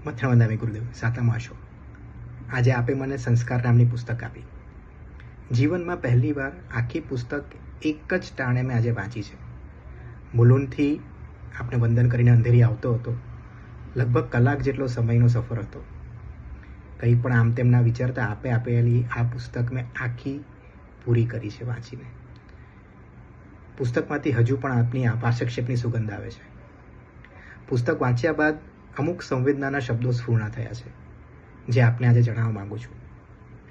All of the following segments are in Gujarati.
મથાણ વંદામી ગુરુદેવ સાતમો આશો. આજે આપે મને સંસ્કાર નામની પુસ્તક આપી. જીવનમાં પહેલી વાર આખી પુસ્તક એક જ ટાણે મેં આજે વાંચી છે. મુલુંડથી આપણે વંદન કરીને અંધેરી આવતો હતો. લગભગ કલાક જેટલો સમયનો સફર હતો. કંઈ પણ આમ તેમ ના વિચારતા આપેલી આ પુસ્તક મેં આખી પૂરી કરી છે વાંચીને. પુસ્તકમાંથી હજુ પણ આપની આભાસક્ષેપની સુગંધ આવે છે. પુસ્તક વાંચ્યા બાદ અમુક સંવેદનાના શબ્દો સ્ફૂર્ણ થયા છે, જે આપને આજે જણાવવા માગું છું.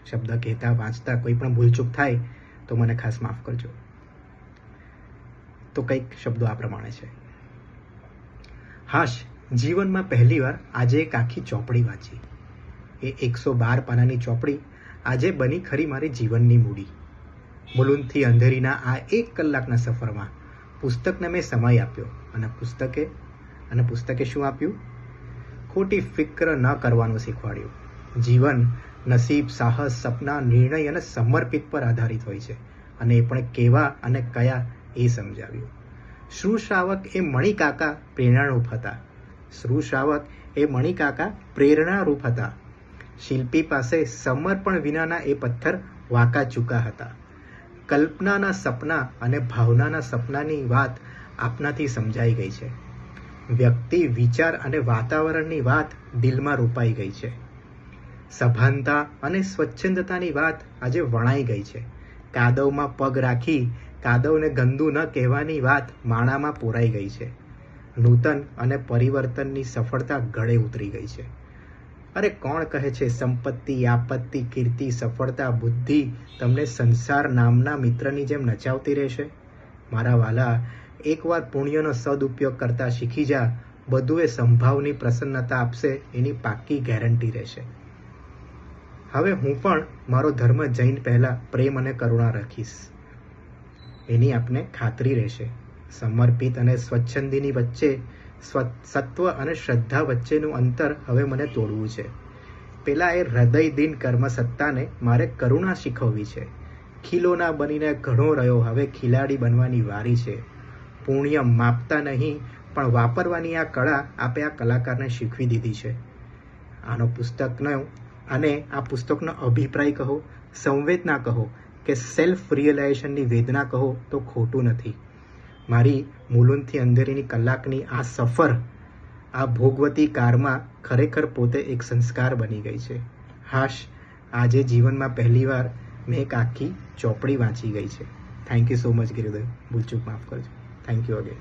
શબ્દ કહેતા વાંચતા કોઈ પણ ભૂલચૂક થાય તો મને ખાસ માફ કરજો. તો કંઈક શબ્દો આ પ્રમાણે છે. હાશ, જીવનમાં પહેલીવાર આજે એક આખી ચોપડી વાંચી. એ 112 પાનાની ચોપડી આજે બની ખરી મારી જીવનની મૂડી. મુલુંડથી અંધેરીના આ 1 કલાકના સફરમાં પુસ્તકને મેં સમય આપ્યો અને પુસ્તકે શું આપ્યું? ખોટી ફિક્ર ન કરવાનું શીખવાડ્યું. જીવન નસીબ, સાહસ, સપના, નિર્ણય અને સમર્પિત પર આધારિત હોય છે, અને એ પણ કેવા અને કયા એ સમજાવ્યું. શ્રુશ્રાવક એ મણિકાકા પ્રેરણારૂપ હતા. શિલ્પી પાસે સમર્પણ વિનાના એ પથ્થર વાંકા ચૂકા હતા. કલ્પનાના સપના અને ભાવનાના સપનાની વાત આપનાથી સમજાઈ ગઈ છે. વ્યક્તિ, વિચાર અને વાતાવરણની વાત દિલમાં રોપાઈ ગઈ છે. સભાનતા અને સ્વચ્છંદતાની વાત આજે વણાઈ ગઈ છે. કાદવમાં પગ રાખી કાદવને ગંદુ ન કહેવાની વાત માણામાં પોરાઈ ગઈ છે. નૂતન અને પરિવર્તનની સફળતા ગળે ઉતરી ગઈ છે. અરે કોણ કહે છે સંપત્તિ, આપત્તિ, કીર્તિ, સફળતા, બુદ્ધિ તમને સંસાર નામના મિત્રની જેમ નચાવતી રહેશે? મારા વાલા, એકવાર પુણ્યનો સદુપયોગ કરતા શીખી જા. બધું એ સંભાવની પ્રસન્નતા આપશે, એની પાક્કી ગેરંટી રહેશે. હવે હું પણ મારો ધર્મ જઈને પહેલાં પ્રેમ અને કરુણા રાખીશ, એની આપને ખાતરી રહેશે. સમર્પિત અને સ્વચ્છંદીની વચ્ચે સત્વ અને શ્રદ્ધા વચ્ચેનું અંતર હવે મને તોડવું છે. પેલા એ હૃદયદીન કર્મસત્તાને મારે કરુણા શીખવવી છે. ખીલોના બનીને ઘણો રહ્યો, હવે ખિલાડી બનવાની વારી છે. પુણ્ય માપતા નહીં પણ વાપરવાની આ કળા આપે આ કલાકારને શીખવી દીધી છે. આ પુસ્તકનો અભિપ્રાય કહો, સંવેદના કહો કે સેલ્ફ રિયલાઇઝેશનની વેદના કહો તો ખોટું નથી. મારી મુલુંડથી અંધેરીની કલાકની આ સફર આ ભોગવતી કારમાં ખરેખર પોતે એક સંસ્કાર બની ગઈ છે. હાશ, આજે જીવનમાં પહેલીવાર મેં એક આખી ચોપડી વાંચી ગઈ છે. થેન્ક યુ સો મચ ગુરુદેવ. ભૂલચૂક માફ કરજો. Thank you again.